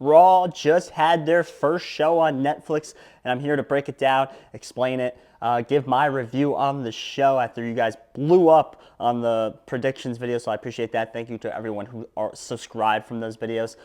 Raw just had their first show on Netflix, and I'm here to break it down, explain it, give my review on the show after you guys blew up on the predictions video, so I appreciate that. Thank you to everyone who are subscribed from those videos.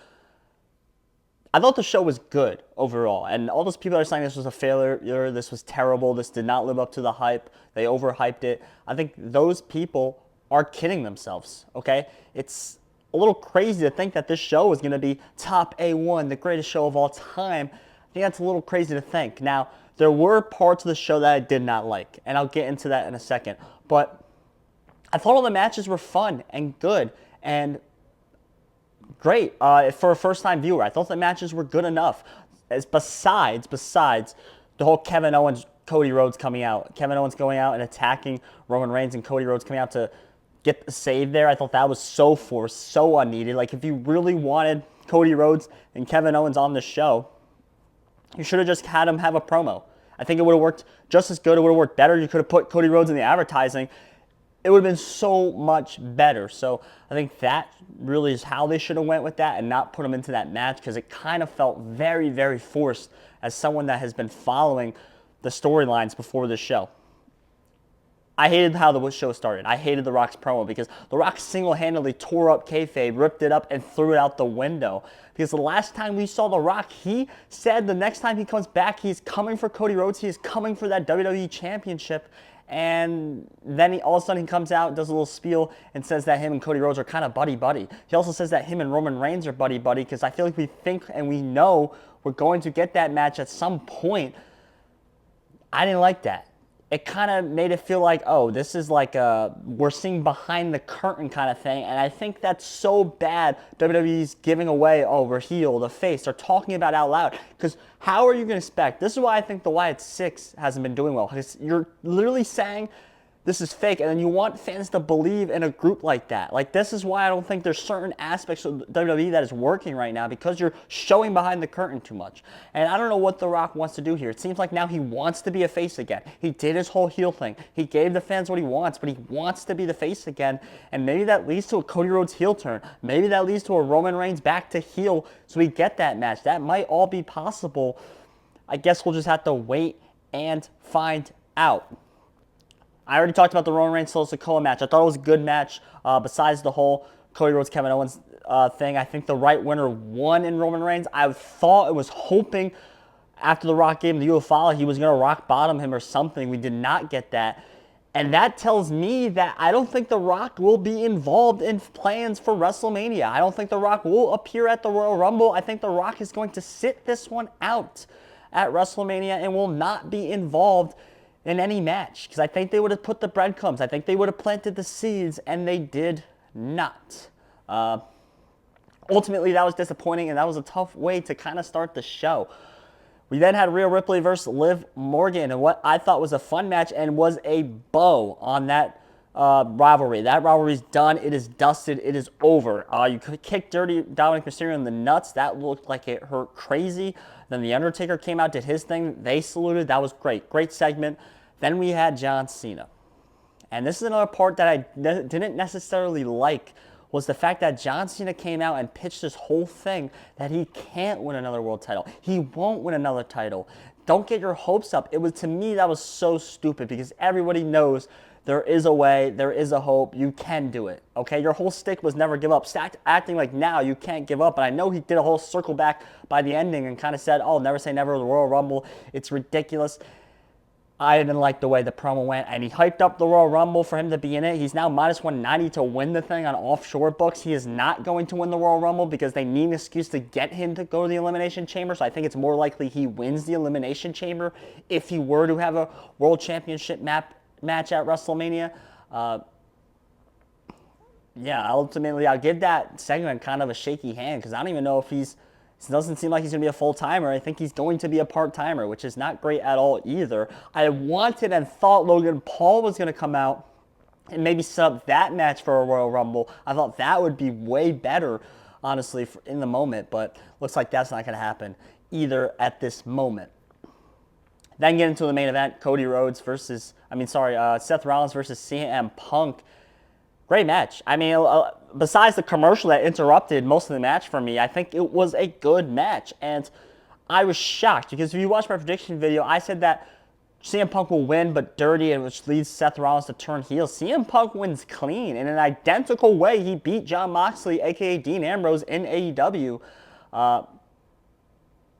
I thought the show was good overall, and all those people that are saying this was a failure, this was terrible, this did not live up to the hype, they overhyped it. I think those people are kidding themselves, okay? It's a little crazy to think that this show is going to be top A1, the greatest show of all time. I think that's a little crazy to think. Now, there were parts of the show that I did not like, and I'll get into that in a second, but I thought all the matches were fun and good, and great for a first-time viewer. I thought the matches were good enough. As besides the whole Kevin Owens, Cody Rhodes coming out, Kevin Owens going out and attacking Roman Reigns, and Cody Rhodes coming out to get the save there. I thought that was so forced, so unneeded. Like, if you really wanted Cody Rhodes and Kevin Owens on the show, you should have just had them have a promo. I think it would have worked just as good. It would have worked better. You could have put Cody Rhodes in the advertising. It would have been so much better. So I think that really is how they should have went with that and not put him into that match, because it kind of felt very, very forced as someone that has been following the storylines before this show. I hated how the show started. I hated The Rock's promo because The Rock single-handedly tore up Kayfabe, ripped it up, and threw it out the window. Because the last time we saw The Rock, he said the next time he comes back, he's coming for Cody Rhodes. He is coming for that WWE Championship. And then all of a sudden he comes out, does a little spiel, and says that him and Cody Rhodes are kind of buddy-buddy. He also says that him and Roman Reigns are buddy-buddy, because I feel like we think and we know we're going to get that match at some point. I didn't like that. It kind of made it feel like, oh, this is like we're seeing behind the curtain kind of thing. And I think that's so bad. WWE's giving away, oh, we're heel, the face. They're talking about it out loud. Because how are you going to expect? This is why I think the Wyatt Six hasn't been doing well. Because you're literally saying this is fake, and then you want fans to believe in a group like that. Like, this is why I don't think there's certain aspects of WWE that is working right now, because you're showing behind the curtain too much. And I don't know what The Rock wants to do here. It seems like now he wants to be a face again. He did his whole heel thing. He gave the fans what he wants, but he wants to be the face again. And maybe that leads to a Cody Rhodes heel turn. Maybe that leads to a Roman Reigns back to heel, so we get that match. That might all be possible. I guess we'll just have to wait and find out. I already talked about the Roman Reigns Solo Sikoa match. I thought it was a good match. Besides the whole Cody Rhodes Kevin Owens thing, I think the right winner won in Roman Reigns. I was hoping after The Rock gave him the Ufala, he was going to rock bottom him or something. We did not get that. And that tells me that I don't think The Rock will be involved in plans for WrestleMania. I don't think The Rock will appear at the Royal Rumble. I think The Rock is going to sit this one out at WrestleMania and will not be involved in any match, because I think they would have put the breadcrumbs. I think they would have planted the seeds, and they did not. Ultimately, that was disappointing, and that was a tough way to kind of start the show. We then had Rhea Ripley versus Liv Morgan, and what I thought was a fun match and was a bow on that rivalry. That rivalry's done. It is dusted. It is over. You kicked Dirty Dominic Mysterio in the nuts. That looked like it hurt crazy. Then The Undertaker came out, did his thing. They saluted. That was great. Great segment. Then we had John Cena. And this is another part that I didn't necessarily like, was the fact that John Cena came out and pitched this whole thing that he can't win another world title. He won't win another title. Don't get your hopes up. It was, to me, that was so stupid, because everybody knows there is a way, there is a hope, you can do it, okay? Your whole stick was never give up. Acting like now you can't give up, and I know he did a whole circle back by the ending and kind of said, oh, never say never, the Royal Rumble, it's ridiculous. I didn't like the way the promo went, and he hyped up the Royal Rumble for him to be in it. He's now minus 190 to win the thing on offshore books. He is not going to win the Royal Rumble because they need an excuse to get him to go to the Elimination Chamber, so I think it's more likely he wins the Elimination Chamber if he were to have a World Championship match at WrestleMania. Yeah, ultimately, I'll give that segment kind of a shaky hand, because I don't even know if it doesn't seem like he's going to be a full-timer. I think he's going to be a part-timer, which is not great at all either. I wanted and thought Logan Paul was going to come out and maybe set up that match for a Royal Rumble. I thought that would be way better, honestly, in the moment, but looks like that's not going to happen either at this moment. Then get into the main event, Seth Rollins versus CM Punk. Great match. I mean, besides the commercial that interrupted most of the match for me, I think it was a good match. And I was shocked because if you watch my prediction video, I said that CM Punk will win, but dirty, and which leads Seth Rollins to turn heel. CM Punk wins clean. In an identical way, he beat Jon Moxley, a.k.a. Dean Ambrose, in AEW.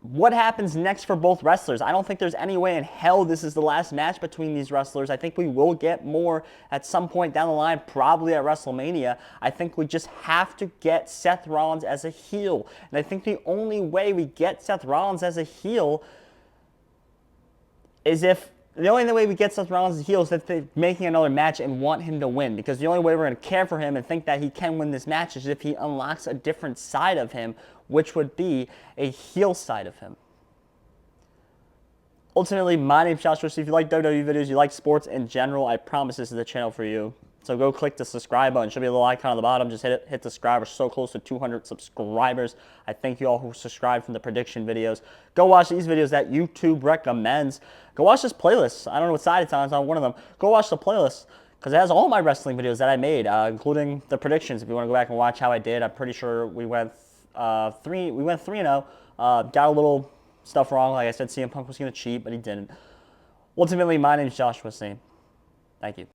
What happens next for both wrestlers? I don't think there's any way in hell this is the last match between these wrestlers. I think we will get more at some point down the line, probably at WrestleMania. I think we just have to get Seth Rollins as a heel. And I think the only way we get Seth Rollins as a heel is if the only way we get Seth Rollins as a heel is if they're making another match and want him to win. Because the only way we're going to care for him and think that he can win this match is if he unlocks a different side of him, which would be a heel side of him. Ultimately, my name's Joshua. So if you like WWE videos, you like sports in general, I promise this is the channel for you. So go click the subscribe button. Should be a little icon on the bottom. Just hit it, hit subscribe. We're so close to 200 subscribers. I thank you all who subscribed from the prediction videos. Go watch these videos that YouTube recommends. Go watch this playlist. I don't know what side it's on. It's on one of them. Go watch the playlist because it has all my wrestling videos that I made, including the predictions. If you want to go back and watch how I did, I'm pretty sure we went 3-0. Got a little stuff wrong. Like I said, CM Punk was going to cheat, but he didn't. Ultimately, my name is Joshua Sane. Thank you.